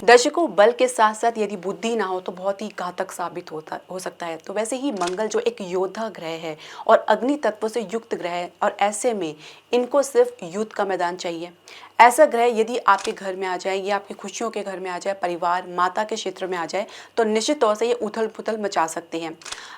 दर्शकों, बल के साथ साथ यदि बुद्धि ना हो तो बहुत ही घातक साबित हो सकता है। तो वैसे ही मंगल जो एक योद्धा ग्रह है और अग्नि तत्व से युक्त ग्रह है, और ऐसे में इनको सिर्फ युद्ध का मैदान चाहिए। ऐसा ग्रह यदि आपके घर में आ जाए या आपकी खुशियों के घर में आ जाए, परिवार माता के क्षेत्र में आ जाए, तो निश्चित तौर से ये उथल पुथल मचा सकते हैं।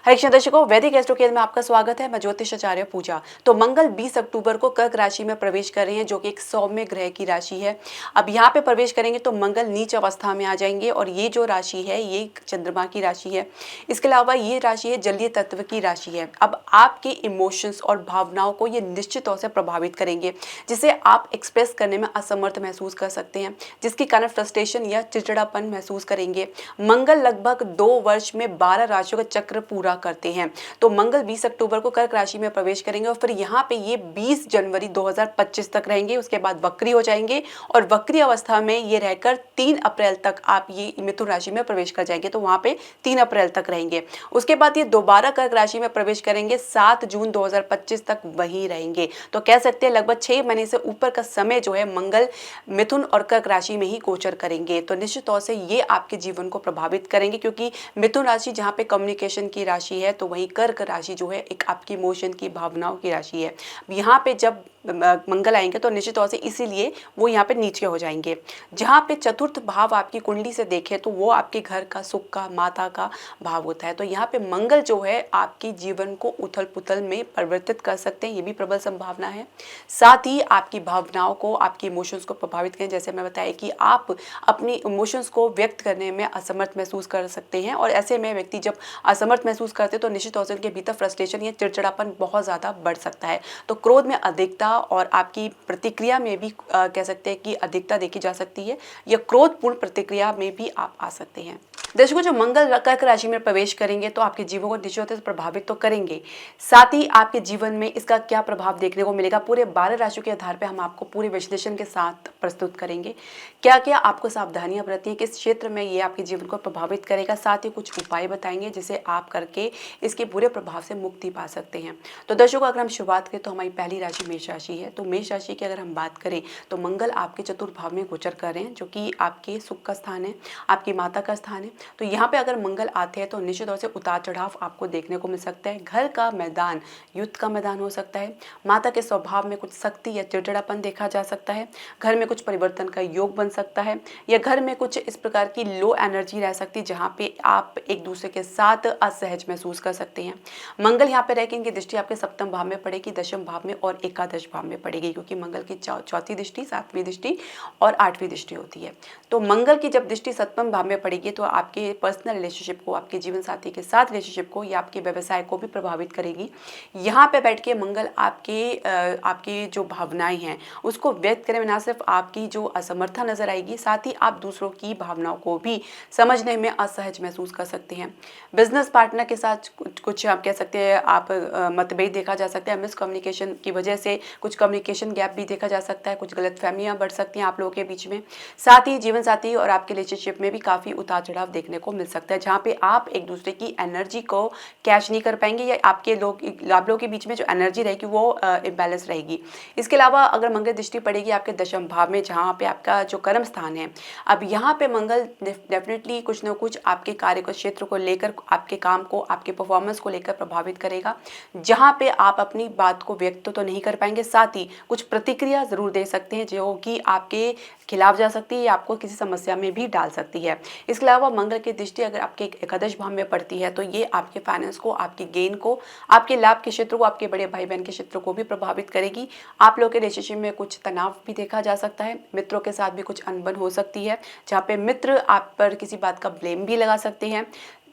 हरे कृष्ण दर्शकों, वैदिक एस्ट्रो केयर में आपका स्वागत है। मैं ज्योतिष आचार्य पूजा। तो मंगल 20 अक्टूबर को कर्क राशि में प्रवेश कर रहे हैं, जो कि एक सौम्य ग्रह की राशि है। अब यहाँ पे प्रवेश करेंगे तो मंगल नीच अवस्था में आ जाएंगे, और ये जो राशि है ये चंद्रमा की राशि है। इसके अलावा ये राशि है जलीय तत्व की राशि है। अब आपके इमोशंस और भावनाओं को ये निश्चित तौर से प्रभावित करेंगे, जिसे आप एक्सप्रेस करने में असमर्थ महसूस कर सकते हैं, जिसके कारण फ्रस्ट्रेशन या चिड़चिड़ापन महसूस करेंगे। मंगल लगभग 2 वर्ष में 12 राशियों का चक्र पूरा करते हैं। तो मंगल 20 अक्टूबर को कर्क राशि में प्रवेश करेंगे, और फिर यहाँ पे ये 20 जनवरी 2025 तक रहेंगे। उसके बाद वक्री हो जाएंगे, और वक्री अवस्था में ये रहकर 3 अप्रैल तक आप ये मिथुन राशि में प्रवेश कर जाएंगे। तो वहाँ पे 3 अप्रैल तक रहेंगे। उसके बाद ये दोबारा कर्क राशि में प्रवेश करेंगे, 7 जून 2025 तक वहीं रहेंगे। तो कह सकते हैं लगभग 6 महीने से ऊपर का समय जो है मंगल मिथुन और कर्क राशि में ही गोचर करेंगे। तो निश्चित तौर से ये आपके जीवन को प्रभावित करेंगे, क्योंकि मिथुन राशि जहाँ पे कम्युनिकेशन की राशि है, तो वहीं कर्क राशि जो है एक आपकी इमोशन की, भावनाओं की राशि है। यहाँ पे जब मंगल आएंगे तो निश्चित तौर से इसीलिए वो यहाँ पे नीचे हो जाएंगे। जहाँ पे चतुर्थ भाव आपकी कुंडली से देखें तो वो आपके घर का, सुख का, माता का भाव होता है। तो यहाँ पे मंगल जो है आपकी जीवन को उथल पुथल में परिवर्तित कर सकते हैं, ये भी प्रबल संभावना है। साथ ही आपकी भावनाओं को, आपकी इमोशंस को प्रभावित करें। जैसे मैं बताया कि आप अपनी इमोशंस को व्यक्त करने में असमर्थ महसूस कर सकते हैं, और ऐसे में व्यक्ति जब असमर्थ महसूस करते हैं तो निश्चित तौर से उनके भीतर फ्रस्ट्रेशन या चिड़चिड़ापन बहुत ज़्यादा बढ़ सकता है। तो क्रोध में अधिकता और आपकी प्रतिक्रिया में भी कह सकते हैं कि अधिकता देखी जा सकती है, या क्रोधपूर्ण प्रतिक्रिया में भी आप आ सकते हैं। दर्शकों, जो मंगल कर्क राशि में प्रवेश करेंगे तो आपके जीवन को निश्चित रूप से प्रभावित तो करेंगे। साथ ही आपके जीवन में इसका क्या प्रभाव देखने को मिलेगा, पूरे 12 राशियों के आधार पर हम आपको पूरे विश्लेषण के साथ प्रस्तुत करेंगे। क्या क्या आपको सावधानियां बरतनी है, किस क्षेत्र में ये आपके जीवन को प्रभावित करेगा। साथ ही कुछ उपाय बताएंगे जिसे आप करके इसके बुरे प्रभाव से मुक्ति पा सकते हैं। तो दर्शकों, अगर हम शुरुआत करें तो हमारी पहली राशि मेष राशि है। तो मेष राशि की अगर हम बात करें तो मंगल आपके चतुर्थ भाव में गोचर कर रहे हैं, जो कि आपके सुख का स्थान है, आपकी माता का स्थान है। तो यहाँ पे अगर मंगल आते हैं तो निश्चित तौर से उतार चढ़ाव आपको देखने को मिल सकता है। घर का मैदान युद्ध का मैदान हो सकता है। माता के स्वभाव में कुछ सख्ती या चिड़चिड़ापन देखा जा सकता है। घर में कुछ परिवर्तन का योग बन सकता है, या घर में कुछ इस प्रकार की लो एनर्जी रह सकती है जहाँ पे आप एक दूसरे के साथ असहज महसूस कर सकते हैं। मंगल यहाँ पे रहकर इनकी दृष्टि आपके सप्तम भाव में पड़ेगी, दशम भाव में और एकादश भाव में पड़ेगी, क्योंकि मंगल की चौथी दृष्टि, सातवीं दृष्टि और आठवीं दृष्टि होती है। तो मंगल की जब दृष्टि सप्तम भाव में पड़ेगी तो आपके पर्सनल रिलेशनशिप को, आपके जीवन साथी के साथ रिलेशनशिप को या आपके व्यवसाय को भी प्रभावित करेगी। यहाँ पे बैठ के मंगल आपकी जो भावनाएं हैं उसको व्यक्त करने में ना सिर्फ आपकी जो असमर्थता नजर आएगी, साथ ही आप दूसरों की भावनाओं को भी समझने में असहज महसूस कर सकते हैं। बिजनेस पार्टनर के साथ कुछ आप कह सकते हैं आप मतभेद देखा जा सकता है। मिसकम्युनिकेशन की वजह से कुछ कम्युनिकेशन गैप भी देखा जा सकता है, कुछ गलतफहमियां बढ़ सकती हैं आप लोगों के बीच में। साथ ही जीवन साथी और आपके रिलेशनशिप में भी काफ़ी उतार चढ़ाव देखने को मिल सकता है, जहाँ पे आप एक दूसरे की एनर्जी को कैच नहीं कर पाएंगे, या आप लोगों के बीच में जो एनर्जी रहेगी वो इम्बैलेंस रहेगी। इसके अलावा अगर मंगल दृष्टि पड़ेगी आपके दशम भाव में, जहाँ पे आपका जो कर्म स्थान है, अब यहाँ पे मंगल डेफिनेटली कुछ ना कुछ आपके कार्य को, क्षेत्र को लेकर, आपके काम को, आपके परफॉर्मेंस को लेकर प्रभावित करेगा, जहाँ पे आप अपनी बात को व्यक्त तो नहीं कर पाएंगे, साथ ही कुछ प्रतिक्रिया जरूर दे सकते हैं जो कि आपके खिलाफ जा सकती है या आपको किसी समस्या में भी डाल सकती है। इसके अलावा मंगल की दृष्टि अगर आपके एकादश भाव में पड़ती है तो ये आपके फाइनेंस को, आपके गेन को, आपके लाभ के क्षेत्र को, आपके बड़े भाई बहन के क्षेत्र को भी प्रभावित करेगी। आप लोगों के रिलेशनशिप में कुछ तनाव भी देखा जा सकता है। मित्रों के साथ भी कुछ अनबन हो सकती है, जहाँ पे मित्र आप पर किसी बात का ब्लेम भी लगा सकते हैं।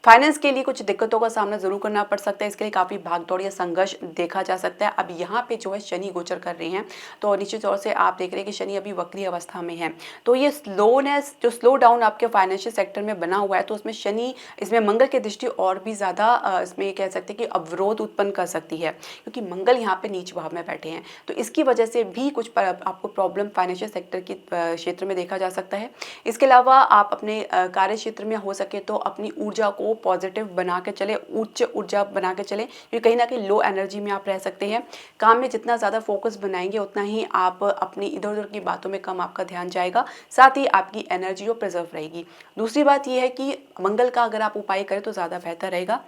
फाइनेंस के लिए कुछ दिक्कतों का सामना जरूर करना पड़ सकता है, इसके लिए काफ़ी भागदौड़ या संघर्ष देखा जा सकता है। अब यहाँ पे जो है शनि गोचर कर रहे हैं, तो निश्चित तौर से आप देख रहे हैं कि शनि अभी वक्री अवस्था में है, तो ये स्लोनेस, जो स्लो डाउन आपके फाइनेंशियल सेक्टर में बना हुआ है, तो उसमें शनि, इसमें मंगल की दृष्टि और भी ज़्यादा इसमें कह सकते हैं कि अवरोध उत्पन्न कर सकती है, क्योंकि मंगल यहाँ पे नीच भाव में बैठे हैं। तो इसकी वजह से भी कुछ आपको प्रॉब्लम फाइनेंशियल सेक्टर की क्षेत्र में देखा जा सकता है। इसके अलावा आप अपने कार्य क्षेत्र में हो सके तो अपनी ऊर्जा को को पॉजिटिव बना के चले, उच्च ऊर्जा बना के चले, क्योंकि कहीं ना कहीं लो एनर्जी में आप रह सकते हैं। काम में जितना ज़्यादा फोकस बनाएंगे उतना ही आप अपनी इधर उधर की बातों में कम आपका ध्यान जाएगा, साथ ही आपकी एनर्जी जो प्रिजर्व रहेगी। दूसरी बात यह है कि मंगल का अगर आप उपाय करें तो ज़्यादा बेहतर रहेगा,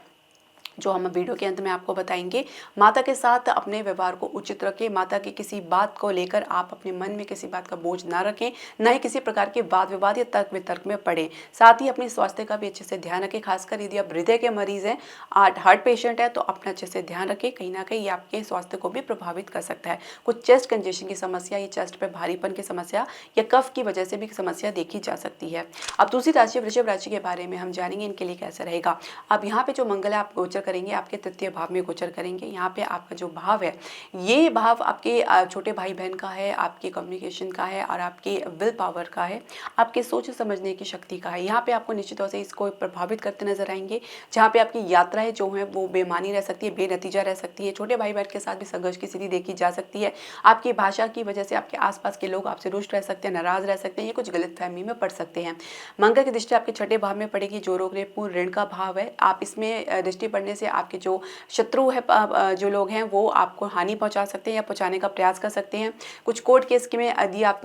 जो हम वीडियो के अंत में आपको बताएंगे। माता के साथ अपने व्यवहार को उचित रखें, माता की किसी बात को लेकर आप अपने मन में किसी बात का बोझ ना रखें, ना ही किसी प्रकार के वाद विवाद या तर्क वितर्क में पड़े। साथ ही अपने स्वास्थ्य का भी अच्छे से ध्यान रखें, खासकर यदि आप हृदय के मरीज हैं, हार्ट पेशेंट है, तो अपना अच्छे से ध्यान रखें। कहीं ना कहीं ये आपके स्वास्थ्य को भी प्रभावित कर सकता है। कुछ चेस्ट कंजेशन की समस्या, ये चेस्ट पे भारीपन की समस्या या कफ की वजह से भी समस्या देखी जा सकती है। अब दूसरी राशि वृषभ राशि के बारे में हम जानेंगे, इनके लिए कैसा रहेगा। अब यहाँ पे जो मंगल है आप गोचर करेंगे, आपके तृतीय भाव में गोचर करेंगे। यहाँ पे आपका जो भाव है, ये भाव आपके छोटे भाई बहन का है, आपके कम्युनिकेशन का है और आपके विल पावर का है, आपके सोच समझने की शक्ति का है। यहाँ पे आपको निश्चित तौर से इसको प्रभावित करते नजर आएंगे, जहाँ पे आपकी यात्राएं जो है वो बेमानी रह सकती है, बेनतीजा रह सकती है। छोटे भाई बहन के साथ भी संघर्ष की स्थिति देखी जा सकती है। आपकी भाषा की वजह से आपके आसपास के लोग आपसे रुष्ट रह सकते हैं, नाराज रह सकते हैं, ये कुछ गलतफहमी में पड़ सकते हैं। मंगल की दृष्टि आपके छठे भाव में पड़ेगी, जो रोग पूर्ण ऋण का भाव है। आप इसमें दृष्टि पड़ने से आपके जो शत्रु है, जो लोग हैं, वो आपको हानि पहुंचा सकते हैं या पहुंचाने का प्रयास कर सकते हैं। कुछ कोर्ट केस में यदि आप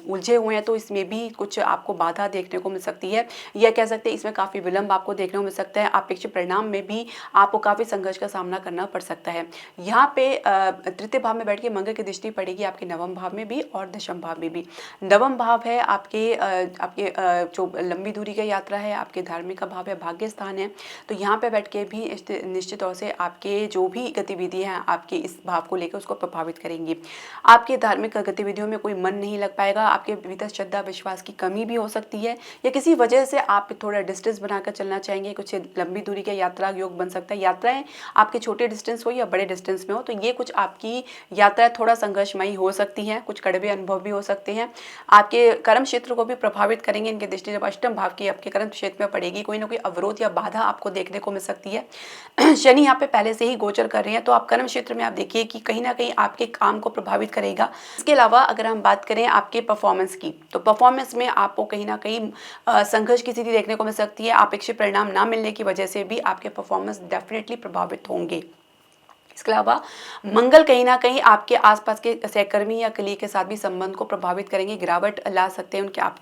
उलझे हुए हैं तो इसमें भी कुछ आपको बाधा देखने को मिल सकती है, या कह सकते हैं इसमें काफ़ी विलंब आपको देखने को मिल सकता है। अपेक्षित परिणाम में भी आपको काफ़ी संघर्ष का सामना करना पड़ सकता है। यहाँ पे तृतीय भाव में बैठ के मंगल की दृष्टि पड़ेगी आपके नवम भाव में भी और दशम भाव में भी। नवम भाव है आपके जो लंबी दूरी की यात्रा है, आपके धार्मिक का भाव है, भाग्य स्थान है। तो यहाँ पे बैठ के भी निश्चित तौर से आपके जो भी गतिविधि हैं आपके इस भाव को लेकर उसको प्रभावित करेंगी। आपके धार्मिक गतिविधियों में कोई मन नहीं लग पाएगा, आपके भीतर श्रद्धा विश्वास की कमी भी हो सकती है, या किसी वजह से आप थोड़ा डिस्टेंस बनाकर चलना चाहेंगे। कुछ लंबी दूरी के यात्रा योग बन सकता है। यात्राएं आपके छोटे डिस्टेंस हो या बड़े डिस्टेंस में हो, तो ये कुछ आपकी यात्राएं थोड़ा संघर्षमयी हो सकती हैं, कुछ कड़वे अनुभव भी हो सकते हैं। आपके कर्म क्षेत्र को भी प्रभावित करेंगे इनकी दृष्टि। जब अष्टम भाव की आपके कर्म क्षेत्र में पड़ेगी, कोई ना कोई अवरोध या बाधा आपको देखने को मिल सकती है। शनि यहाँ पे पहले से ही गोचर कर रहे हैं, तो आप कर्म क्षेत्र में आप देखिए कि कहीं ना कहीं आपके काम को प्रभावित करेगा। इसके अलावा अगर हम बात करें आपके परफॉर्मेंस की, तो परफॉर्मेंस में आपको कहीं ना कहीं संघर्ष की स्थिति देखने को मिल सकती है। अपेक्षित परिणाम ना मिलने की वजह से भी आपके परफॉर्मेंस डेफिनेटली प्रभावित होंगे। इसके अलावा मंगल कहीं ना कहीं आपके आसपास के सहकर्मी या कलीग के साथ भी संबंध को प्रभावित करेंगे, गिरावट ला सकते हैं उनके आप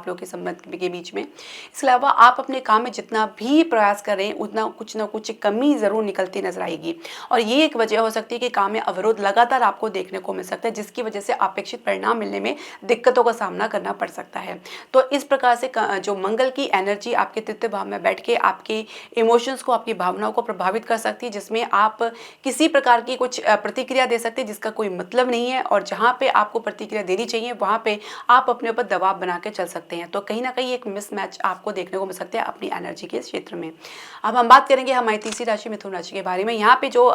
लोगों के संबंध के बीच में। इसके अलावा आप अपने काम में जितना भी प्रयास कर रहे हैं उतना कुछ ना कुछ कमी ज़रूर निकलती नजर आएगी, और ये एक वजह हो सकती है कि काम में अवरोध लगातार आपको देखने को मिल सकता है, जिसकी वजह से अपेक्षित परिणाम मिलने में दिक्कतों का सामना करना पड़ सकता है। तो इस प्रकार से जो मंगल की एनर्जी आपके तृतीय भाव में बैठ के आपके इमोशंस को, आपकी भावनाओं को प्रभावित कर सकती है, जिसमें आप किसी प्रकार की कुछ प्रतिक्रिया दे सकते हैं जिसका कोई मतलब नहीं है, और जहां पे आपको प्रतिक्रिया देनी चाहिए वहां पे आप अपने ऊपर दबाव बना के चल सकते हैं। तो कहीं ना कहीं एक मिसमैच आपको देखने को मिल सकता है अपनी एनर्जी के क्षेत्र में। अब हम बात करेंगे हमारी तीसरी राशि मिथुन राशि के बारे में। यहाँ पे जो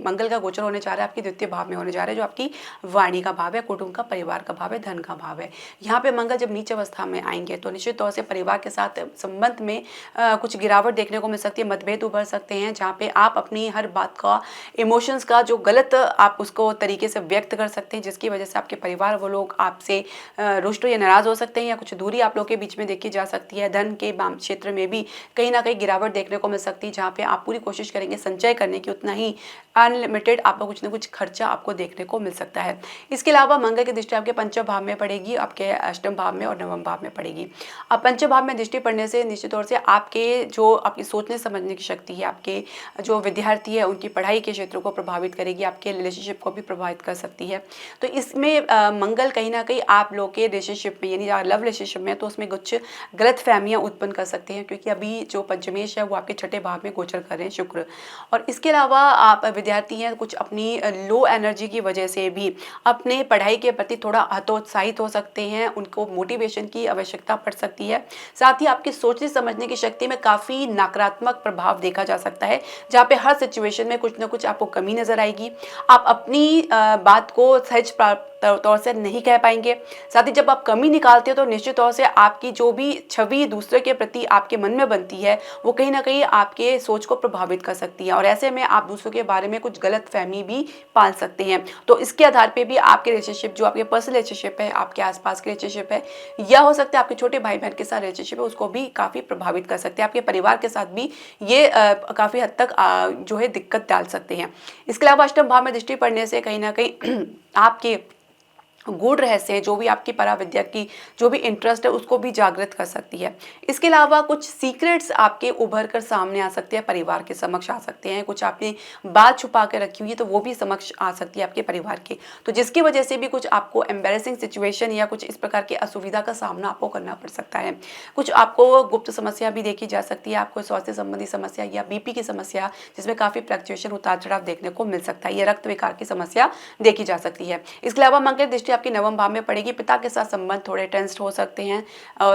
मंगल का गोचर होने जा रहा है आपके द्वितीय भाव में होने जा रहा है, जो आपकी वाणी का भाव है, कुटुंब का, परिवार का भाव है, धन का भाव है। यहाँ पे मंगल जब नीच अवस्था में आएंगे तो निश्चित तौर से परिवार के साथ संबंध में कुछ गिरावट देखने को मिल सकती है, मतभेद उभर सकते हैं, जहाँ पे आप अपनी हर बात का, इमोशंस का जो गलत आप उसको तरीके से व्यक्त कर सकते हैं, जिसकी वजह से आपके परिवार वो लोग आपसे रुष्ट या नाराज हो सकते हैं, या कुछ दूरी आप लोगों के बीच में देखी जा सकती है। धन के क्षेत्र में भी कहीं ना कहीं गिरावट देखने को मिल सकती है, जहाँ पे आप पूरी कोशिश करेंगे संचय करने की, उतना ही अनलिमिटेड आपका कुछ ना कुछ खर्चा आपको देखने को मिल सकता है। इसके अलावा मंगल की दृष्टि आपके पंचम भाव में पड़ेगी, आपके अष्टम भाव में और नवम भाव में पड़ेगी। अब पंचम भाव में दृष्टि पड़ने से निश्चित तौर से आपके जो आपकी सोचने समझने की शक्ति है, आपके जो विद्यार्थी है उनकी पढ़ाई के क्षेत्र को प्रभावित करेगी, आपके रिलेशनशिप को भी प्रभावित कर सकती है। तो इसमें मंगल कहीं ना कहीं आप लोग के रिलेशनशिप में, यानी लव रिलेशनशिप में, तो उसमें कुछ गलत फहमियाँ उत्पन्न कर सकते हैं, क्योंकि अभी जो पंचमेश है वो आपके छठे भाव में गोचर कर रहे हैं शुक्र। और इसके अलावा आप विद्यार्थी हैं, कुछ अपनी लो एनर्जी की वजह से भी अपने पढ़ाई के प्रति थोड़ा हतोत्साहित हो सकते हैं, उनको मोटिवेशन की आवश्यकता पड़ सकती है। साथ ही आपकी सोचने समझने की शक्ति में काफ़ी नकारात्मक प्रभाव देखा जा सकता है, जहाँ पे हर सिचुएशन में कुछ ना कुछ आपको कमी नजर आएगी। आप अपनी बात को सहज तौर से नहीं कह पाएंगे। साथ ही जब आप कमी निकालते हो तो निश्चित तौर से आपकी जो भी छवि दूसरे के प्रति आपके मन में बनती है वो कहीं ना कहीं आपके सोच को प्रभावित कर सकती है, और ऐसे में आप दूसरों के बारे में कुछ गलत फहमी भी पाल सकते हैं। तो इसके आधार पे भी आपके रिलेशनशिप, जो आपके पर्सनल रिलेशनशिप है, आपके आसपास के रिलेशनशिप है, या हो सकता है आपके छोटे भाई बहन के साथ रिलेशनशिप है, उसको भी काफ़ी प्रभावित कर सकते हैं। आपके परिवार के साथ भी ये काफ़ी हद तक जो है दिक्कत डाल सकते हैं। इसके अलावा अष्टम भाव में दृष्टि पड़ने से कहीं ना कहीं आपके गूढ़ रहस्य, जो भी आपकी पराविद्या की जो भी इंटरेस्ट है उसको भी जागृत कर सकती है। इसके अलावा कुछ सीक्रेट्स आपके उभर कर सामने आ सकते हैं, परिवार के समक्ष आ सकते हैं। कुछ आपने बात छुपा के रखी हुई है तो वो भी समक्ष आ सकती है आपके परिवार के, तो जिसकी वजह से भी कुछ आपको एम्बेरसिंग सिचुएशन या कुछ इस प्रकार की असुविधा का सामना आपको करना पड़ सकता है। कुछ आपको गुप्त समस्या भी देखी जा सकती है, आपको स्वास्थ्य संबंधी समस्या या बीपी की समस्या, जिसमें काफ़ी फ्लक्चुएशन, उतार चढ़ाव देखने को मिल सकता है, या रक्त विकार की समस्या देखी जा सकती है। इसके अलावा मंगल दृष्टि आपके नवम भाव में पड़ेगी। पिता के साथ संबंध थोड़े टेंस्ड हो सकते हैं,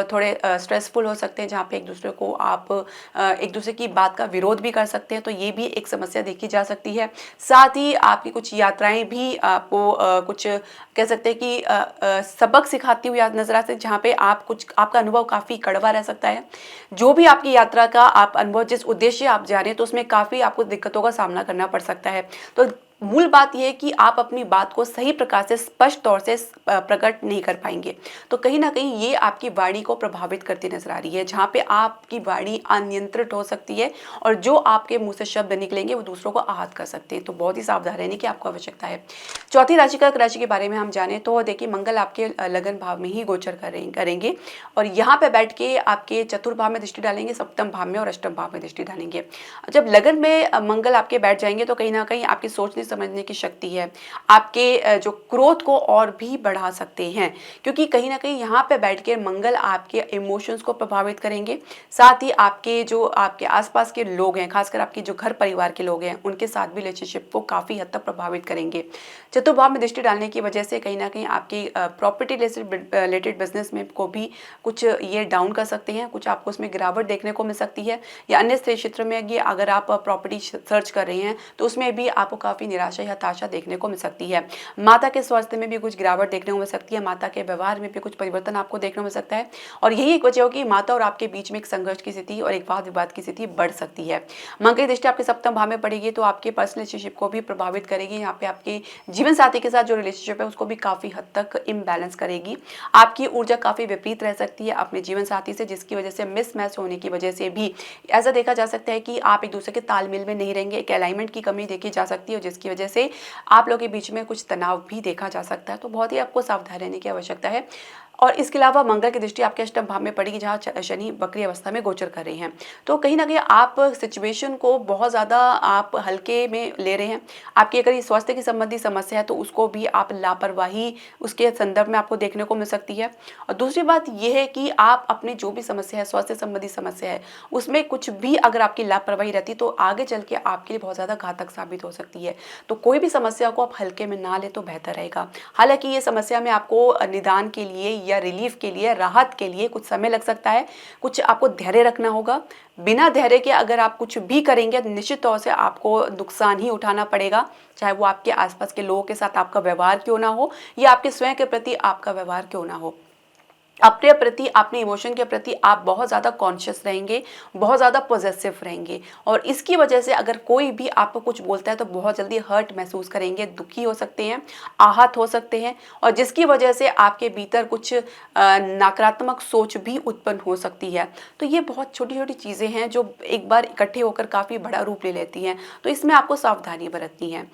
थोड़े स्ट्रेसफुल हो सकते हैं, जहाँ पे एक दूसरे को आप एक दूसरे की बात का विरोध भी कर सकते हैं, तो ये भी एक समस्या देखी जा सकती है। साथ ही आपकी कुछ यात्राएं भी आपको कुछ कह सकते हैं कि सबक सिखाती हुई नजर आती है, जहाँ पे आप कुछ आपका अनुभव काफ़ी कड़वा रह सकता है। जो भी आपकी यात्रा का आप अनुभव, जिस उद्देश्य आप जा रहे हैं, तो उसमें काफ़ी आपको दिक्कतों का सामना करना पड़ सकता है। तो मूल बात यह है कि आप अपनी बात को सही प्रकार से स्पष्ट तौर से प्रकट नहीं कर पाएंगे, तो कहीं ना कहीं ये आपकी वाणी को प्रभावित करती नजर आ रही है, जहाँ पे आपकी वाणी अनियंत्रित हो सकती है और जो आपके मुंह से शब्द निकलेंगे वो दूसरों को आहत कर सकते हैं। तो बहुत ही सावधान रहने की आपको आवश्यकता है। चौथी राशि, कर्क राशि के बारे में हम जाने तो देखिए मंगल आपके लगन भाव में ही गोचर करेंगे और यहाँ पे बैठ के आपके चतुर्थ भाव में दृष्टि डालेंगे, सप्तम भाव में और अष्टम भाव में दृष्टि डालेंगे। जब लगन में मंगल आपके बैठ जाएंगे तो कहीं ना कहीं आपकी सोचने समझने की शक्ति है, आपके जो क्रोध को और भी बढ़ा सकते हैं, क्योंकि कहीं ना कहीं यहाँ पे बैठ के मंगल आपके इमोशंस को प्रभावित करेंगे। साथ ही आपके जो आपके आसपास के लोग हैं, खासकर आपके जो घर परिवार के लोग हैं, उनके साथ भी रिलेशनशिप को काफ़ी हद तक प्रभावित करेंगे। चतुर्भाव में दृष्टि डालने की वजह से कहीं ना कहीं आपकी प्रॉपर्टी रिलेटेड बिजनेस में को भी कुछ ये डाउन कर सकते हैं, कुछ आपको उसमें गिरावट देखने को मिल सकती है, या अन्य क्षेत्र में ये अगर आप प्रॉपर्टी सर्च कर रहे हैं तो उसमें भी आपको काफ़ी निराशा या हताशा देखने को मिल सकती है। माता के स्वास्थ्य में भी कुछ गिरावट देखने को मिल सकती है, माता के व्यवहार में भी कुछ परिवर्तन आपको देखने को मिल सकता है, और यही एक वजह होगी माता और आपके बीच में एक संघर्ष की स्थिति और एक वाद विवाद की स्थिति बढ़ सकती है। मंगल की दृष्टि आपके सप्तम भाव में पड़ेगी तो आपके पर्सनल रिलेशनशिप को भी प्रभावित करेगी। यहाँ पे आपके जीवन साथी के साथ जो रिलेशनशिप है उसको भी काफ़ी हद तक इम्बैलेंस करेगी। आपकी ऊर्जा काफ़ी विपरीत रह सकती है अपने जीवन साथी से, जिसकी वजह से मिसमैच होने की वजह से भी ऐसा देखा जा सकता है कि आप एक दूसरे के तालमेल में नहीं रहेंगे, एक अलाइनमेंट की कमी देखी जा सकती है, जिसकी वजह से आप लोगों के बीच में कुछ तनाव भी देखा जा सकता है। तो बहुत ही आपको सावधान रहने की आवश्यकता है। और इसके अलावा मंगल की दृष्टि आपके अष्टम भाव में पड़ेगी, जहाँ शनि वक्री अवस्था में गोचर कर रहे हैं। तो कहीं ना कहीं आप सिचुएशन को बहुत ज़्यादा आप हल्के में ले रहे हैं। आपकी अगर ये स्वास्थ्य की संबंधी समस्या है तो उसको भी आप लापरवाही उसके संदर्भ में आपको देखने को मिल सकती है। और दूसरी बात यह है कि आप अपनी जो भी समस्या है, स्वास्थ्य संबंधी समस्या है, उसमें कुछ भी अगर आपकी लापरवाही रहती तो आगे चल के आपके लिए बहुत ज़्यादा घातक साबित हो सकती है। तो कोई भी समस्या को आप हल्के में ना ले तो बेहतर रहेगा। हालांकि ये समस्या में आपको निदान के लिए या रिलीफ के लिए, राहत के लिए कुछ समय लग सकता है, कुछ आपको धैर्य रखना होगा। बिना धैर्य के अगर आप कुछ भी करेंगे तो निश्चित तौर से आपको नुकसान ही उठाना पड़ेगा, चाहे वो आपके आसपास के लोगों के साथ आपका व्यवहार क्यों ना हो या आपके स्वयं के प्रति आपका व्यवहार क्यों ना हो। अपने प्रति, अपने इमोशन के प्रति आप बहुत ज़्यादा कॉन्शियस रहेंगे, बहुत ज़्यादा पॉजिटिव रहेंगे, और इसकी वजह से अगर कोई भी आपको कुछ बोलता है तो बहुत जल्दी हर्ट महसूस करेंगे, दुखी हो सकते हैं, आहत हो सकते हैं, और जिसकी वजह से आपके भीतर कुछ नकारात्मक सोच भी उत्पन्न हो सकती है। तो ये बहुत छोटी छोटी चीज़ें हैं जो एक बार इकट्ठे होकर काफ़ी बड़ा रूप ले लेती हैं, तो इसमें आपको सावधानी बरतनी है।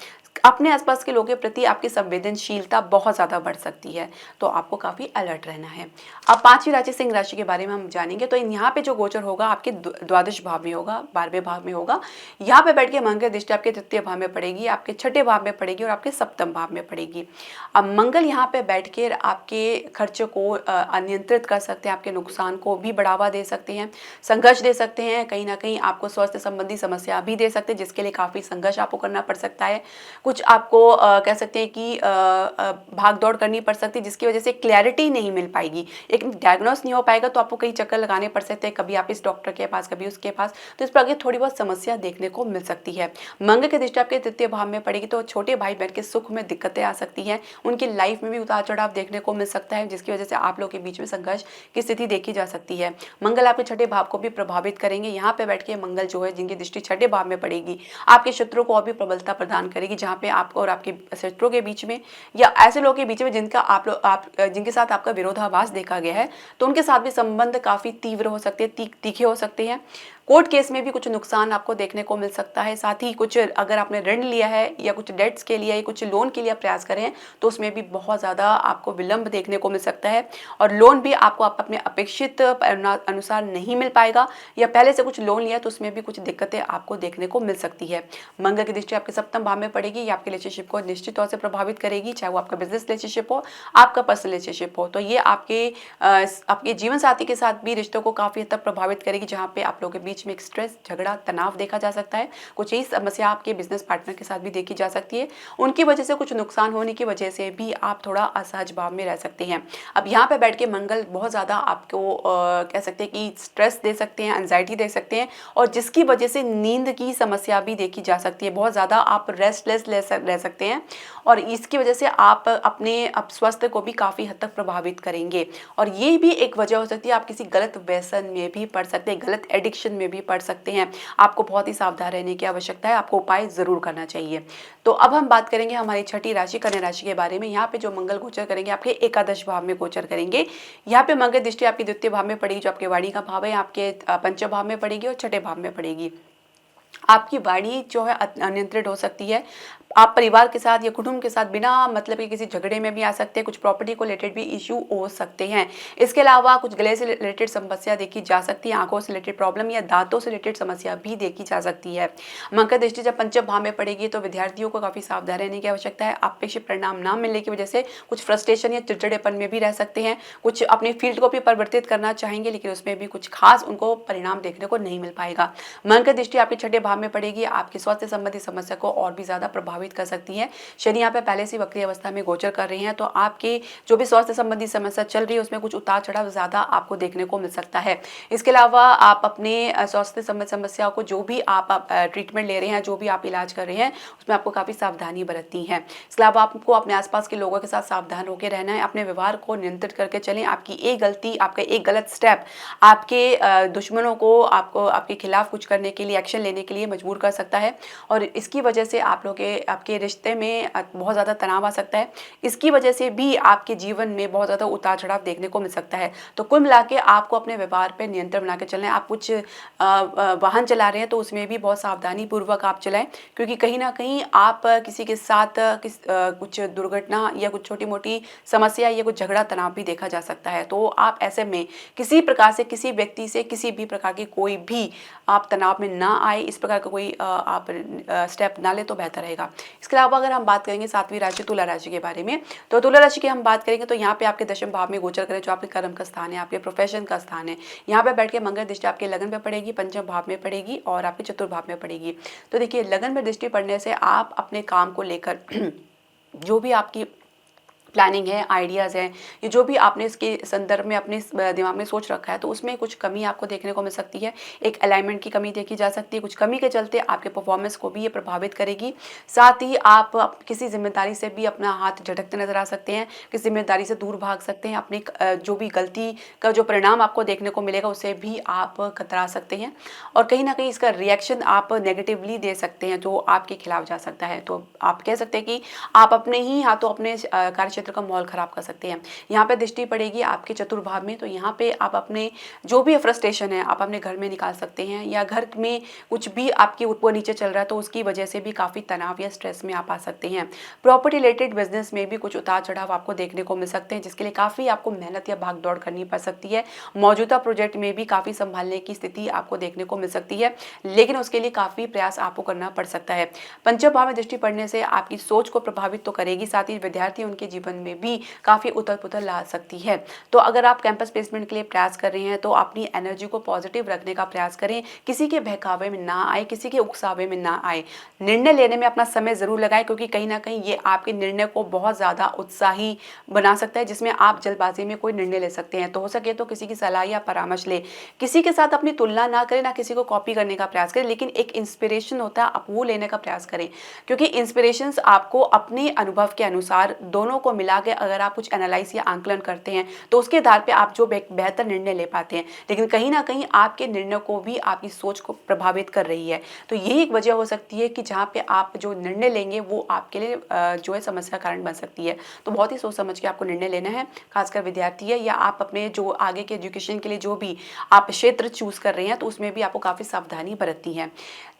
अपने आसपास के लोगों के प्रति आपकी संवेदनशीलता बहुत ज़्यादा बढ़ सकती है, तो आपको काफ़ी अलर्ट रहना है। अब पांचवी राशि सिंह राशि के बारे में हम जानेंगे। तो यहाँ पे जो गोचर होगा आपके द्वादश भाव में होगा, 12वें भाव में होगा। यहाँ पे बैठ के मंगल दृष्टि आपके तृतीय भाव में पड़ेगी, आपके छठे भाव में पड़ेगी और आपके सप्तम भाव में पड़ेगी। अब मंगल यहाँ पे बैठ के आपके खर्चों को अनियंत्रित कर सकते हैं, आपके नुकसान को भी बढ़ावा दे सकते हैं, संघर्ष दे सकते हैं, कहीं ना कहीं आपको स्वास्थ्य संबंधी समस्या भी दे सकते हैं, जिसके लिए काफ़ी संघर्ष आपको करना पड़ सकता है। कुछ कुछ आपको कह सकते हैं कि भाग दौड़ करनी पड़ सकती है, जिसकी वजह से क्लैरिटी नहीं मिल पाएगी, एक डायग्नोस नहीं हो पाएगा, तो आपको कई चक्कर लगाने पड़ सकते हैं, कभी आप इस डॉक्टर के पास, कभी उसके पास, तो इस प्रकार की थोड़ी बहुत समस्या देखने को मिल सकती है। मंगल की दृष्टि आपके तृतीय भाव में पड़ेगी तो छोटे भाई बहन के सुख में दिक्कतें आ सकती हैं, उनकी लाइफ में भी उतार चढ़ाव देखने को मिल सकता है, जिसकी वजह से आप लोगों के बीच में संघर्ष की स्थिति देखी जा सकती है। मंगल आपके छठे भाव को भी प्रभावित करेंगे। यहाँ पे बैठ के मंगल जो है, जिनकी दृष्टि छठे भाव में पड़ेगी, आपके शत्रु को और भी प्रबलता प्रदान करेगी, जहाँ पे आपको और आपके शत्रु के बीच में या ऐसे लोगों के बीच में जिनका आप जिनके साथ आपका विरोधाभास देखा गया है, तो उनके साथ भी संबंध काफी तीव्र हो सकते हैं, तीखे हो सकते हैं। कोर्ट केस में भी कुछ नुकसान आपको देखने को मिल सकता है। साथ ही कुछ अगर आपने ऋण लिया है या कुछ डेट्स के लिए या कुछ लोन के लिए प्रयास करें तो उसमें भी बहुत ज़्यादा आपको विलंब देखने को मिल सकता है, और लोन भी आपको अपने अपेक्षित अनुसार नहीं मिल पाएगा, या पहले से कुछ लोन लिया तो उसमें भी कुछ दिक्कतें आपको देखने को मिल सकती है। मंगल की दृष्टि आपके सप्तम भाव में पड़ेगी, ये आपके रिलेशनशिप को निश्चित तौर से प्रभावित करेगी, चाहे वो आपका बिजनेस रिलेशनशिप हो, आपका पर्सनल रिलेशनशिप हो। तो ये आपके जीवन साथी के साथ भी रिश्तों को काफ़ी हद तक प्रभावित करेगी, जहाँ पे आप लोगों के बीच में एक स्ट्रेस, झगड़ा, तनाव देखा जा सकता है। कुछ यही समस्या आपके बिजनेस पार्टनर के साथ भी देखी जा सकती है। उनकी वजह से कुछ नुकसान होने की वजह से भी आप थोड़ा असहज भाव में रह सकते हैं। अब यहाँ पे बैठ के मंगल बहुत ज़्यादा आपको कह सकते हैं कि स्ट्रेस दे सकते हैं, एंजाइटी दे सकते हैं, और जिसकी वजह से नींद की समस्या भी देखी जा सकती है। बहुत ज़्यादा आप रेस्टलेस रह सकते हैं, और इसकी वजह से आप अपने स्वास्थ्य को भी काफ़ी हद तक प्रभावित करेंगे। और ये भी एक वजह हो सकती है, आप किसी गलत व्यसन में भी पड़ सकते हैं, गलत एडिक्शन में भी पड़ सकते हैं। आपको बहुत ही सावधान रहने की आवश्यकता है, आपको उपाय ज़रूर करना चाहिए। तो अब हम बात करेंगे हमारी छठी राशि कन्या राशि के बारे में। यहाँ पे जो मंगल गोचर करेंगे आपके एकादश भाव में गोचर करेंगे। यहाँ पे मंगल दृष्टि आपकी द्वितीय भाव में पड़ेगी, जो आपके वाणी का भाव है, आपके पंचम भाव में पड़ेगी और छठे भाव में पड़ेगी। आपकी वाणी जो है अनियंत्रित हो सकती है। आप परिवार के साथ या कुटुंब के साथ बिना मतलब के किसी झगड़े में भी आ सकते हैं। कुछ प्रॉपर्टी को रिलेटेड भी इशू हो सकते हैं। इसके अलावा कुछ गले से रिलेटेड समस्या देखी जा सकती है, आंखों से रिलेटेड प्रॉब्लम या दांतों से रिलेटेड समस्या भी देखी जा सकती है। मकर दृष्टि जब पंचम भाव में पड़ेगी तो विद्यार्थियों को काफ़ी सावधान रहने की आवश्यकता है। अपेक्षित परिणाम ना मिलने की वजह से कुछ फ्रस्ट्रेशन या चिड़चिड़ेपन में भी रह सकते हैं। कुछ अपने फील्ड को भी परिवर्तित करना चाहेंगे, लेकिन उसमें भी कुछ खास उनको परिणाम देखने को नहीं मिल पाएगा। मकर दृष्टि आपके छठे भाव में पड़ेगी, आपके स्वास्थ्य संबंधी समस्या को और भी ज़्यादा प्रभावित कर सकती है। शनि यहाँ पे पहले से वक्री अवस्था में गोचर कर रहे हैं, तो आपके जो भी स्वास्थ्य संबंधी समस्या चल रही है उसमें कुछ उतार चढ़ाव ज़्यादा आपको देखने को मिल सकता है। इसके अलावा आप अपने स्वास्थ्य संबंधी समस्याओं को जो भी आप ट्रीटमेंट ले रहे हैं, जो भी आप इलाज कर रहे हैं, उसमें आपको काफ़ी सावधानी बरतनी है। इसके अलावा आपको अपने आसपास के लोगों के साथ सावधान होकर रहना है, अपने व्यवहार को नियंत्रित करके चलें। आपकी एक गलती, आपका एक गलत स्टेप आपके दुश्मनों को आपके खिलाफ कुछ करने के लिए, एक्शन लेने के लिए मजबूर कर सकता है, और इसकी वजह से आप लोग के आपके रिश्ते में बहुत ज़्यादा तनाव आ सकता है। इसकी वजह से भी आपके जीवन में बहुत ज़्यादा उतार चढ़ाव देखने को मिल सकता है। तो कुल मिला के आपको अपने व्यवहार पर नियंत्रण बना के चलना है। आप कुछ वाहन चला रहे हैं तो उसमें भी बहुत सावधानी पूर्वक आप चलाएं, क्योंकि कहीं ना कहीं आप किसी के साथ कुछ दुर्घटना या कुछ छोटी मोटी समस्या या कुछ झगड़ा तनाव भी देखा जा सकता है। तो आप ऐसे में किसी प्रकार से किसी व्यक्ति से किसी भी प्रकार की कोई भी आप तनाव में ना आए, इस प्रकार का कोई आप स्टेप ना ले तो बेहतर रहेगा। इसके अलावा अगर हम बात करेंगे सातवीं राशि तुला राशि के बारे में, तो तुला राशि की हम बात करेंगे तो यहाँ पे आपके दशम भाव में गोचर करें, जो आपके कर्म का स्थान है, आपके प्रोफेशन का स्थान है। यहाँ पे बैठ के मंगल दृष्टि आपके लगन पे पड़ेगी, पंचम भाव में पड़ेगी और आपके चतुर्भाव में पड़ेगी। तो देखिए, लगन में दृष्टि पड़ने से आप अपने काम को लेकर जो भी आपकी प्लानिंग है, आइडियाज़ हैं, ये जो भी आपने इसके संदर्भ में अपने दिमाग में सोच रखा है, तो उसमें कुछ कमी आपको देखने को मिल सकती है। एक अलाइनमेंट की कमी देखी जा सकती है। कुछ कमी के चलते आपके परफॉर्मेंस को भी ये प्रभावित करेगी। साथ ही आप किसी जिम्मेदारी से भी अपना हाथ झटकते नजर आ सकते हैं, किसी जिम्मेदारी से दूर भाग सकते हैं। अपनी जो भी गलती का जो परिणाम आपको देखने को मिलेगा उससे भी आप कतरा सकते हैं, और कहीं ना कहीं इसका रिएक्शन आप नेगेटिवली दे सकते हैं, जो आपके खिलाफ जा सकता है। तो आप कह सकते हैं कि आप अपने ही हाथों अपने कार्य का माहौल खराब कर सकते हैं। यहाँ पे दृष्टि पड़ेगी आपके चतुर्भाव में, तो यहाँ पे आप अपने जो भी फ्रस्ट्रेशन है आप अपने घर में निकाल सकते हैं, या घर में कुछ भी आपके ऊपर नीचे चल रहा है तो उसकी वजह से भी काफ़ी तनाव या स्ट्रेस में आप आ सकते हैं। प्रॉपर्टी रिलेटेड बिजनेस में भी कुछ उतार चढ़ाव आपको देखने को मिल सकते हैं, जिसके लिए काफ़ी आपको मेहनत या भाग दौड़ करनी पड़ सकती है। मौजूदा प्रोजेक्ट में भी काफ़ी संभालने की स्थिति आपको देखने को मिल सकती है, लेकिन उसके लिए काफ़ी प्रयास आपको करना पड़ सकता है। पंचम भाव में दृष्टि पड़ने से आपकी सोच को प्रभावित तो करेगी, साथ ही विद्यार्थी उनके जीवन मन में भी काफ़ी उथल-पुथल ला सकती है। तो अगर आप कैंपस प्लेसमेंट के लिए प्रयास कर रहे हैं तो अपनी एनर्जी को पॉजिटिव रखने का प्रयास करें, किसी के बहकावे में ना आए, किसी के उकसावे में ना आए। निर्णय लेने में अपना समय ज़रूर लगाएँ, क्योंकि कहीं न कहीं ये आपके निर्णय को बहुत ज़्यादा उत्साही बना सकता है, जिसमें आप जल्दबाज़ी में कोई निर्णय ले सकते हैं। तो हो सके तो किसी की सलाह या परामर्श लें। किसी के साथ अपनी तुलना ना करें, ना किसी को कॉपी करने का प्रयास करें, लेकिन एक इंस्पिरेशन होता है, आप वो लेने का प्रयास करें। क्योंकि इंस्पिरेशंस आपको अपने अनुभव के अनुसार दोनों को मिला के अगर आप कुछ एनालाइज़ या आंकलन करते हैं, तो उसके आधार पे आप जो बेहतर निर्णय ले पाते हैं। लेकिन कहीं न कहीं आपके निर्णय को भी आपकी सोच को प्रभावित कर रही है। तो यही एक वजह हो सकती है कि जहाँ पे आप जो निर्णय लेंगे वो आपके लिए जो है समस्या का कारण बन सकती है। तो बहुत ही सोच समझ के आपको निर्णय लेना है, खासकर विद्यार्थी है या आप अपने जो आगे के एजुकेशन के लिए जो भी आप क्षेत्र चूज़ कर रहे हैं, तो उसमें भी आपको काफ़ी सावधानी बरतनी है।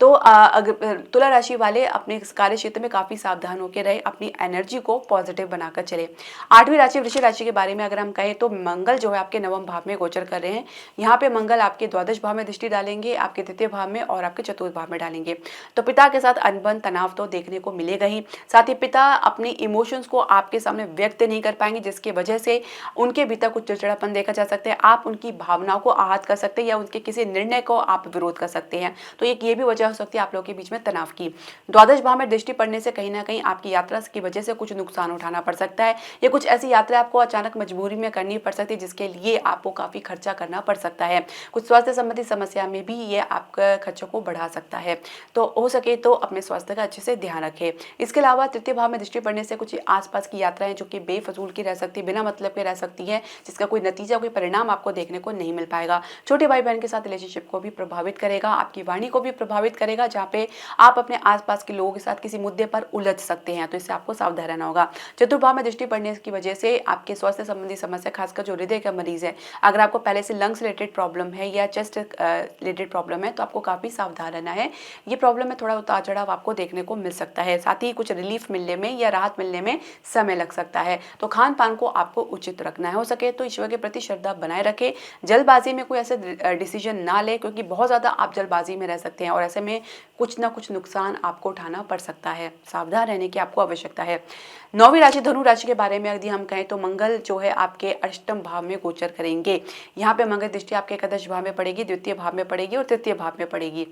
तो अगर तुला राशि वाले अपने इस कार्य क्षेत्र में काफ़ी सावधान होकर रहे, अपनी एनर्जी को पॉजिटिव बनाकर चले। 8वीं राशि वृश्चिक राशि के बारे में अगर हम कहें तो मंगल जो है आपके 9वें भाव में गोचर कर रहे हैं। यहाँ पे मंगल आपके द्वादश भाव में दृष्टि डालेंगे, आपके तृतीय भाव में और आपके चतुर्थ भाव में डालेंगे। तो पिता के साथ अनबन तनाव तो देखने को मिलेगा ही, साथ ही पिता अपने इमोशंस को आपके सामने व्यक्त नहीं कर पाएंगे, जिसकी वजह से उनके भीतर कुछ चिड़चिड़ापन देखा जा सकता है। आप उनकी भावनाओं को आहत कर सकते हैं या उनके किसी निर्णय को आप विरोध कर सकते हैं। तो एक ये भी वजह हो सकती है आप लोगों के बीच में तनाव की। द्वादश भाव में दृष्टि पड़ने से कहीं ना कहीं आपकी यात्रा की वजह से कुछ नुकसान उठाना पड़ सकता है, या कुछ ऐसी यात्रा आपको अचानक मजबूरी में करनी पड़ सकती है जिसके लिए आपको काफ़ी खर्चा करना पड़ सकता है। कुछ स्वास्थ्य संबंधी समस्या में भी ये आपका खर्चों को बढ़ा सकता है। तो हो सके तो अपने स्वास्थ्य का अच्छे से ध्यान रखें। इसके अलावा तृतीय भाव में दृष्टि पड़ने से कुछ आसपास की यात्राएं जो कि बेफजूल की रह सकती है, बिना मतलब के रह सकती है, जिसका कोई नतीजा कोई परिणाम आपको देखने को नहीं मिल पाएगा। छोटे भाई बहन के साथ रिलेशनशिप को भी प्रभावित करेगा, आपकी वाणी को भी प्रभावित करेगा, जहाँ पे आप अपने आसपास के लोगों के साथ किसी मुद्दे पर उलझ सकते हैं। तो इससे आपको सावधान रहना होगा। चतुर्भाव में दृष्टि पड़ने की वजह से आपके स्वास्थ्य संबंधी समस्या, खासकर जो हृदय का मरीज है, अगर आपको पहले से लंग्स रिलेटेड प्रॉब्लम है या चेस्ट रिलेटेड प्रॉब्लम है, तो आपको काफ़ी सावधान रहना है। ये प्रॉब्लम में थोड़ा उतार चढ़ाव आपको देखने को मिल सकता है, साथ ही कुछ रिलीफ मिलने में या राहत मिलने में समय लग सकता है। तो खान पान को आपको उचित रखना है। हो सके तो ईश्वर के प्रति श्रद्धा बनाए रखें। जल्दबाजी में कोई ऐसे डिसीजन ना ले, क्योंकि बहुत ज़्यादा आप जल्दबाजी में रह सकते हैं और ऐसे में कुछ ना कुछ नुकसान आपको उठाना पड़ सकता है। सावधान रहने की आपको आवश्यकता है। 9वीं राशि धनु राशि के बारे में यदि हम कहें तो मंगल जो है आपके अष्टम भाव में गोचर करेंगे। यहाँ पे मंगल दृष्टि आपके एकादश भाव में पड़ेगी, द्वितीय भाव में पड़ेगी और तृतीय भाव में पड़ेगी।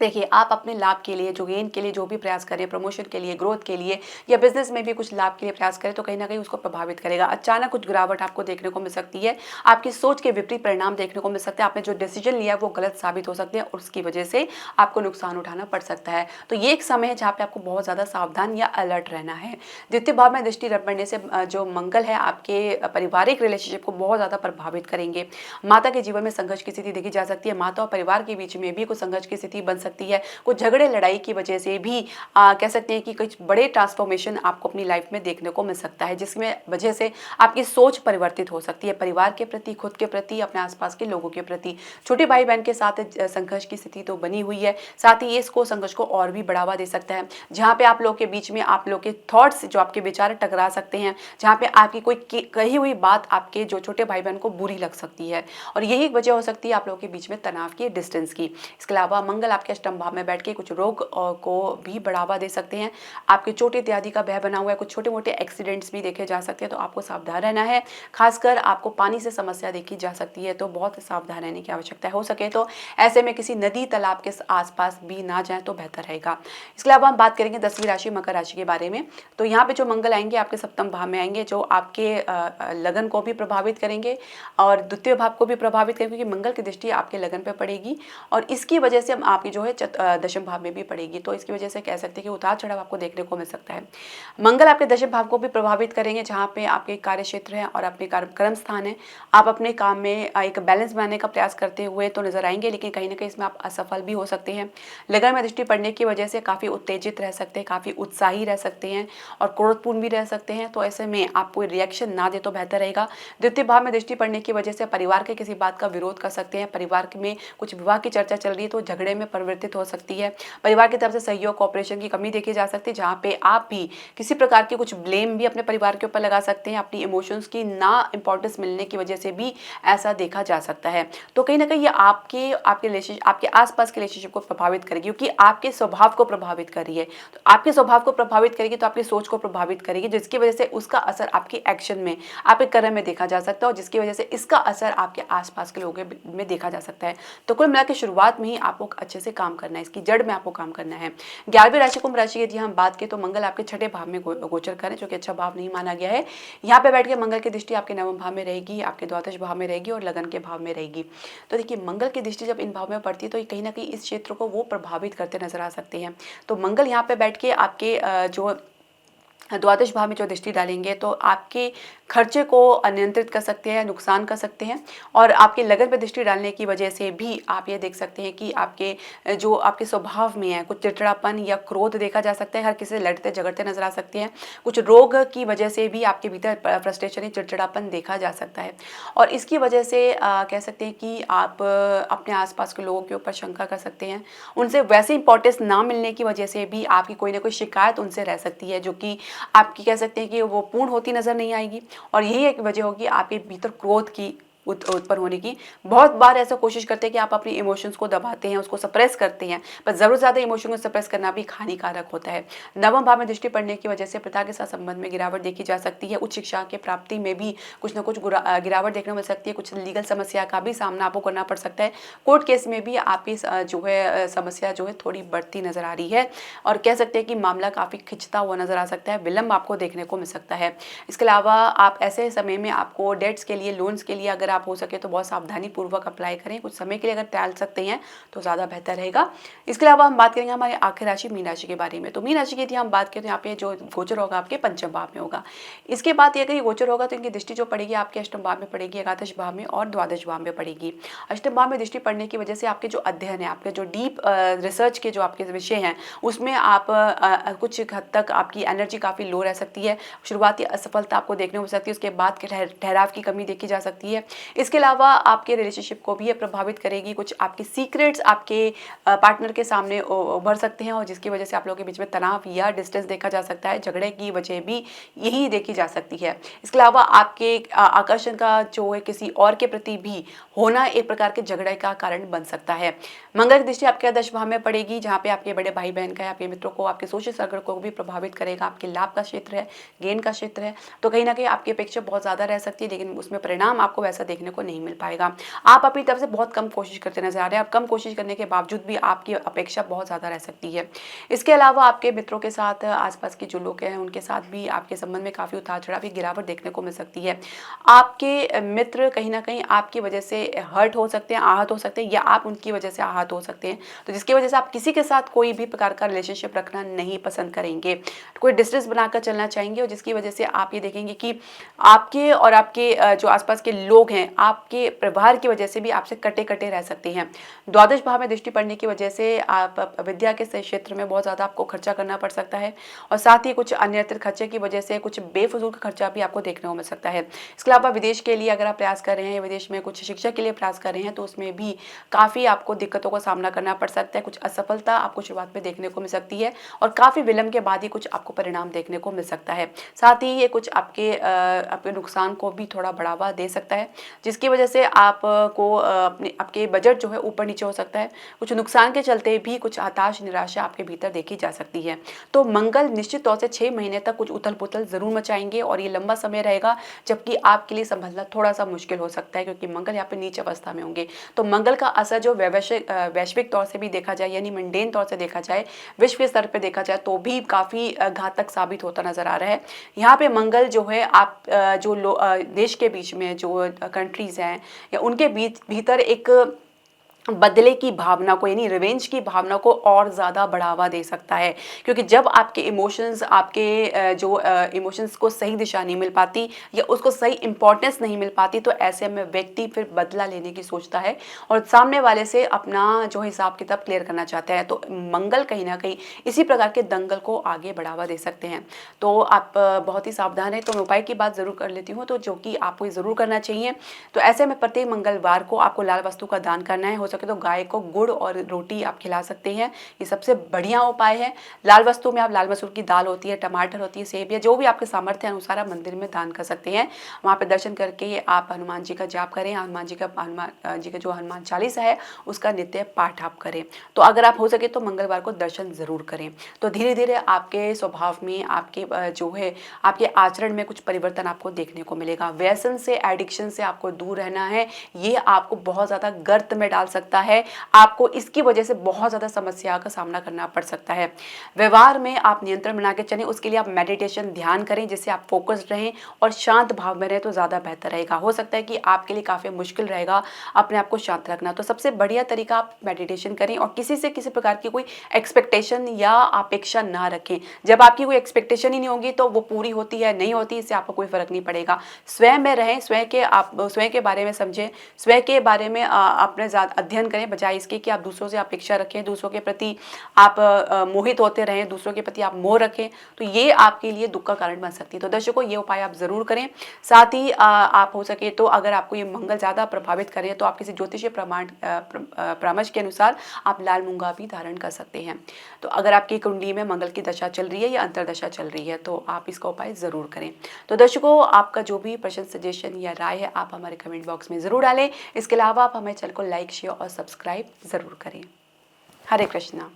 देखिए, आप अपने लाभ के लिए, जो गेन के लिए जो भी प्रयास करें, प्रमोशन के लिए, ग्रोथ के लिए या बिजनेस में भी कुछ लाभ के लिए प्रयास करें, तो कहीं ना कहीं उसको प्रभावित करेगा। अचानक कुछ गिरावट आपको देखने को मिल सकती है, आपकी सोच के विपरीत परिणाम देखने को मिल सकते हैं, आपने जो डिसीजन लिया वो गलत साबित हो सकते हैं और उसकी वजह से आपको नुकसान उठाना पड़ सकता है। तो ये एक समय है जहाँ पे आपको बहुत ज़्यादा सावधान या अलर्ट रहना है। द्वितीय भाव में दृष्टि पड़ने से जो मंगल है आपके पारिवारिक रिलेशनशिप को बहुत ज़्यादा प्रभावित करेंगे। माता के जीवन में संघर्ष की स्थिति देखी जा सकती है, माता और परिवार के बीच में भी कुछ संघर्ष की स्थिति बन सकती है। कुछ झगड़े लड़ाई की वजह से भी कह सकते हैं कि कुछ बड़े ट्रांसफॉर्मेशन आपको अपनी लाइफ में देखने को मिल सकता है, जिसमें वजह से आपकी सोच परिवर्तित हो सकती है, परिवार के प्रति, खुद के प्रति, अपने आसपास के लोगों के प्रति। छोटे भाई बहन के साथ संघर्ष की स्थिति तो बनी हुई है, साथ ही ये इसको संघर्ष को और भी बढ़ावा दे सकता है, जहाँ पे आप लोग के बीच में आप लोग के थॉट्स, जो आपके विचार टकरा सकते हैं, जहाँ पे आपकी कोई कही हुई बात आपके जो छोटे भाई बहन को बुरी लग सकती है, और यही एक वजह हो सकती है आप लोगों के बीच में तनाव की, डिस्टेंस की। इसके अलावा मंगल आपके अष्टम भाव में बैठ के कुछ रोग को भी बढ़ावा दे सकते हैं, आपके चोट इत्यादि का भय बना हुआ है, कुछ छोटे मोटे एक्सीडेंट्स भी देखे जा सकते हैं, तो आपको सावधान रहना है। खासकर आपको पानी से समस्या देखी जा सकती है, तो बहुत सावधान रहने की आवश्यकता है। हो सके तो ऐसे में किसी नदी तालाब के आसपास भी ना जाए तो बेहतर रहेगा। इसके अलावा हम बात करेंगे 10वीं राशि मकर राशि के बारे में। तो यहाँ पे जो मंगल आएंगे आपके सप्तम भाव में आएंगे, जो आपके लगन को भी प्रभावित करेंगे और द्वितीय भाव को भी प्रभावित करेंगे, क्योंकि मंगल की दृष्टि आपके लगन पे पड़ेगी और इसकी वजह से आपकी जो है दशम भाव में भी पड़ेगी। तो इसकी वजह से कह सकते हैं कि उतार चढ़ाव आपको देखने को मिल सकता है। मंगल आपके दशम भाव को भी प्रभावित करेंगे, जहाँ पे आपके कार्य क्षेत्र है और अपने कर्म स्थान है। आप अपने काम में एक बैलेंस बनाने का प्रयास करते हुए तो नजर आएंगे, लेकिन कहीं ना कहीं इसमें आप असफल भी हो सकते हैं। लगन में दृष्टि पड़ने की वजह से काफ़ी उत्तेजित रह सकते हैं, काफ़ी उत्साही रह सकते हैं और क्रोधपूर्ण भी रह सकते हैं। तो ऐसे में आप कोई रिएक्शन ना दे तो बेहतर रहेगा। द्वितीय भाव में दृष्टि पड़ने की वजह से परिवार के किसी बात का विरोध कर सकते हैं, परिवार में कुछ विवाह की चर्चा चल रही है तो झगड़े में परिवर्तित हो सकती है। परिवार की तरफ से सहयोग कोऑपरेशन की कमी देखी जा सकती है, जहाँ पे आप भी किसी प्रकार की कुछ ब्लेम भी अपने परिवार के ऊपर लगा सकते हैं। अपनी इमोशंस की ना इंपॉर्टेंस मिलने की वजह से भी ऐसा देखा जा सकता है। तो कहीं ना कहीं ये आपके रिलेशनशिप, आपके आसपास के रिलेशनशिप को प्रभावित करेगी, क्योंकि आपके स्वभाव को प्रभावित कर रही है। तो आपके स्वभाव को प्रभावित करेगी तो आपकी सोच को प्रभावित करेगी, जिसकी वजह से उसका असर आपके एक्शन में, आपके कर्म में देखा जा सकता है, और जिसकी वजह से इसका असर आपके आसपास के लोगों में देखा जा सकता है। तो कुल मिला के शुरुआत में ही आपको अच्छे से काम करना है, इसकी जड़ में आपको काम करना है। 11वीं राशि कुंभ राशि की यदि हम बात करें तो मंगल आपके छठे भाव में गोचर करें, जो कि अच्छा भाव नहीं माना गया है। यहाँ पे बैठ के मंगल की दृष्टि आपके नवम भाव में रहेगी, आपके द्वादश भाव में रहेगी और लगन के भाव में रहेगी। तो देखिए, मंगल की दृष्टि जब इन भाव में पड़ती है तो ये कहीं ना कहीं इस क्षेत्र को वो प्रभावित करते नजर आ सकते हैं। तो मंगल यहाँ पे बैठ के आपके जो द्वादश भाव में जो दृष्टि डालेंगे तो आपके खर्चे को अनियंत्रित कर सकते हैं, नुकसान कर सकते हैं। और आपके लगन पर दृष्टि डालने की वजह से भी आप ये देख सकते हैं कि आपके जो आपके स्वभाव में है कुछ चिड़चिड़ापन या क्रोध देखा जा सकता है, हर किसी से लड़ते झगड़ते नजर आ सकते हैं। कुछ रोग की वजह से भी आपके भीतर फ्रस्ट्रेशन या चिड़चिड़ापन देखा जा सकता है। और इसकी वजह से कह सकते हैं कि आप अपने आसपास के लोगों के ऊपर शंका कर सकते हैं। उनसे वैसे इंपॉर्टेंस ना मिलने की वजह से भी आपकी कोई ना कोई शिकायत उनसे रह सकती है, जो कि आपकी कह सकते हैं कि वो पूर्ण होती नजर नहीं आएगी। और यही एक वजह होगी आपके भीतर क्रोध की उत्पन्न होने की। बहुत बार ऐसा कोशिश करते हैं कि आप अपनी इमोशंस को दबाते हैं, उसको सप्रेस करते हैं, पर ज़रूर ज़्यादा इमोशन को सप्रेस करना भी हानिकारक होता है। नवम भाव में दृष्टि पड़ने की वजह से पिता के साथ संबंध में गिरावट देखी जा सकती है। उच्च शिक्षा के प्राप्ति में भी कुछ ना कुछ गिरावट देखने को मिल सकती है। कुछ लीगल समस्या का भी सामना आपको करना पड़ सकता है। कोर्ट केस में भी आपकी जो है समस्या जो है थोड़ी बढ़ती नजर आ रही है, और कह सकते हैं कि मामला काफ़ी खिंचता हुआ नजर आ सकता है, विलंब आपको देखने को मिल सकता है। इसके अलावा आप ऐसे समय में आपको डेट्स के लिए, लोन्स के लिए अगर आप हो सके तो बहुत सावधानी पूर्वक अप्लाई करें। कुछ समय के लिए अगर टाल सकते हैं तो ज़्यादा बेहतर रहेगा। इसके अलावा हम बात करेंगे हमारे आखिरी राशि मीन राशि के बारे में। तो मीन राशि की यदि हम बात करें तो यहाँ पे जो गोचर होगा आपके पंचम भाव में होगा। इसके बाद अगर ये गोचर होगा तो इनकी दृष्टि जो पड़ेगी आपके अष्टम भाव में पड़ेगी, एकादश भाव में और द्वादश भाव में पड़ेगी। अष्टम भाव में दृष्टि पड़ने की वजह से आपके जो अध्ययन है, आपके जो डीप रिसर्च के जो आपके विषय हैं उसमें आप कुछ हद तक आपकी एनर्जी काफ़ी लो रह सकती है। शुरुआती असफलता आपको देखने को मिल सकती है, उसके बाद के ठहराव की कमी देखी जा सकती है। इसके अलावा आपके रिलेशनशिप को भी ये प्रभावित करेगी। कुछ आपके सीक्रेट्स आपके पार्टनर के सामने उभर सकते हैं, और जिसकी वजह से आप लोगों के बीच में तनाव या डिस्टेंस देखा जा सकता है। झगड़े की वजह भी यही देखी जा सकती है। इसके अलावा आपके आकर्षण का जो है किसी और के प्रति भी होना एक प्रकार के झगड़े का कारण बन सकता है। मंगल की दृष्टि आपके दश भाव में पड़ेगी, जहाँ पे आपके बड़े भाई बहन का, आपके मित्रों को, आपके सोशल सर्कल को भी प्रभावित करेगा। आपके लाभ का क्षेत्र है, गेन का क्षेत्र है, तो कहीं ना कहीं आपकी अपेक्षा बहुत ज़्यादा रह सकती है, लेकिन उसमें परिणाम आपको वैसा देखने को नहीं मिल पाएगा। आप अपनी तरफ से बहुत कम कोशिश करते नजर आ रहे हैं। आप कम कोशिश करने के बावजूद भी आपकी अपेक्षा बहुत ज़्यादा रह सकती है। इसके अलावा आपके मित्रों के साथ, आसपास के जो लोग हैं उनके साथ भी आपके संबंध में काफ़ी उतार चढ़ाव की गिरावट देखने को मिल सकती है। आपके मित्र कहीं ना कहीं आपकी वजह से हर्ट हो सकते हैं, आहत हो सकते हैं, या आप उनकी वजह से आहत हो सकते हैं। तो जिसकी वजह से आप किसी के साथ कोई भी प्रकार का रिलेशनशिप रखना नहीं पसंद करेंगे, कोई डिस्टेंस बनाकर चलना चाहेंगे, और जिसकी वजह से आप ये देखेंगे कि आपके और आपके जो आसपास के लोग हैं आपके व्यवहार की वजह से भी आपसे कटे कटे रह सकते हैं। द्वादश भाव में दृष्टि पड़ने की वजह से आप विद्या के क्षेत्र में बहुत ज़्यादा आपको खर्चा करना पड़ सकता है, और साथ ही कुछ अनियंत्रित खर्चे की वजह से कुछ बेफजूल का खर्चा भी आपको देखने को मिल सकता है। इसके अलावा विदेश के लिए अगर आप प्रयास कर रहे हैं या विदेश में कुछ शिक्षा के लिए प्रयास कर रहे हैं तो उसमें भी काफ़ी आपको दिक्कतों का सामना करना पड़ सकता है। कुछ असफलता आपको शुरुआत में देखने को मिल सकती है, और काफ़ी विलंब के बाद ही कुछ आपको परिणाम देखने को मिल सकता है। साथ ही ये कुछ आपके नुकसान को भी थोड़ा बढ़ावा दे सकता है, जिसकी वजह से आपको आपके बजट जो है ऊपर नीचे हो सकता है। कुछ नुकसान के चलते भी कुछ हताश, निराशा आपके भीतर देखी जा सकती है। तो मंगल निश्चित तौर से 6 महीने तक कुछ उथल पुथल जरूर मचाएंगे, और ये लंबा समय रहेगा, जबकि आपके लिए संभलना थोड़ा सा मुश्किल हो सकता है, क्योंकि मंगल यहाँ पे नीच अवस्था में होंगे। तो मंगल का असर जो वैश्विक तौर से भी देखा जाए, यानी मंडेन तौर से देखा जाए, विश्व के स्तर पर देखा जाए, तो भी काफ़ी घातक साबित होता नजर आ रहा है। यहाँ पे मंगल जो है आप जो देश के बीच में जो कंट्रीज हैं या उनके भीतर एक बदले की भावना को, यानी रिवेंज की भावना को और ज़्यादा बढ़ावा दे सकता है। क्योंकि जब आपके इमोशंस, आपके जो इमोशंस को सही दिशा नहीं मिल पाती या उसको सही इंपॉर्टेंस नहीं मिल पाती, तो ऐसे में व्यक्ति फिर बदला लेने की सोचता है और सामने वाले से अपना जो हिसाब किताब क्लियर करना चाहता है। तो मंगल कहीं ना कहीं इसी प्रकार के दंगल को आगे बढ़ावा दे सकते हैं। तो आप बहुत ही सावधान हैं। तो मैं उपाय की बात ज़रूर कर लेती हूँ, तो जो कि आपको ज़रूर करना चाहिए। तो ऐसे में प्रत्येक मंगलवार को आपको लाल वस्तु का दान करना है। हो सके तो गाय को गुड़ और रोटी आप खिला सकते हैं, ये सबसे बढ़िया उपाय है। लाल वस्तु में आप लाल मसूर की दाल होती है, टमाटर होती है, सेब या जो भी आपके सामर्थ्य अनुसार आप मंदिर में दान कर सकते हैं। वहाँ पे दर्शन करके आप हनुमान जी का जाप करें, हनुमान जी का जो हनुमान चालीसा है उसका नित्य पाठ आप करें। तो अगर आप हो सके तो मंगलवार को दर्शन ज़रूर करें। तो धीरे धीरे आपके स्वभाव में, आपके जो है आपके आचरण में कुछ परिवर्तन आपको देखने को मिलेगा। व्यसन से, एडिक्शन से आपको दूर रहना है, ये आपको बहुत ज़्यादा गर्त में डाल सकता है, आपको इसकी वजह से बहुत ज़्यादा समस्या का सामना करना पड़ सकता है। व्यवहार में आप नियंत्रण बना के चलें, उसके लिए आप मेडिटेशन ध्यान करें जिससे आप फोकस्ड रहें और शांत भाव में रहें तो ज़्यादा बेहतर रहेगा। हो सकता है कि आपके लिए काफ़ी मुश्किल रहेगा अपने आप को शांत रखना, तो सबसे बढ़िया तरीका आप मेडिटेशन करें और किसी से किसी प्रकार की कोई एक्सपेक्टेशन या अपेक्षा ना रखें। जब आपकी कोई एक्सपेक्टेशन ही नहीं होगी तो वो पूरी होती है नहीं होती, इससे आपको कोई फर्क नहीं पड़ेगा। स्वयं में रहें, स्वयं के बारे में समझें, स्वयं के बारे में अपने ज़्यादा अध्ययन करें, बजाय इसके कि आप दूसरों से अपेक्षा रखें, दूसरों के प्रति आप मोहित होते रहें, दूसरों के प्रति आप मोह रखें, तो ये आपके लिए दुख का कारण बन सकती है। तो दर्शकों, ये उपाय आप ज़रूर करें। साथ ही आप हो सके तो अगर आपको ये मंगल ज़्यादा प्रभावित करें तो आप किसी ज्योतिषीय परामर्श के अनुसार आप लाल मूंगा भी धारण कर सकते हैं। तो अगर आपकी कुंडली में मंगल की दशा चल रही है या अंतरदशा चल रही है तो आप इसका उपाय ज़रूर करें। तो दर्शकों, आपका जो भी प्रश्न, सजेशन या राय है आप हमारे कमेंट बॉक्स में ज़रूर डालें। इसके अलावा आप हमारे चैनल को लाइक, शेयर और सब्सक्राइब ज़रूर करें। हरे कृष्णा।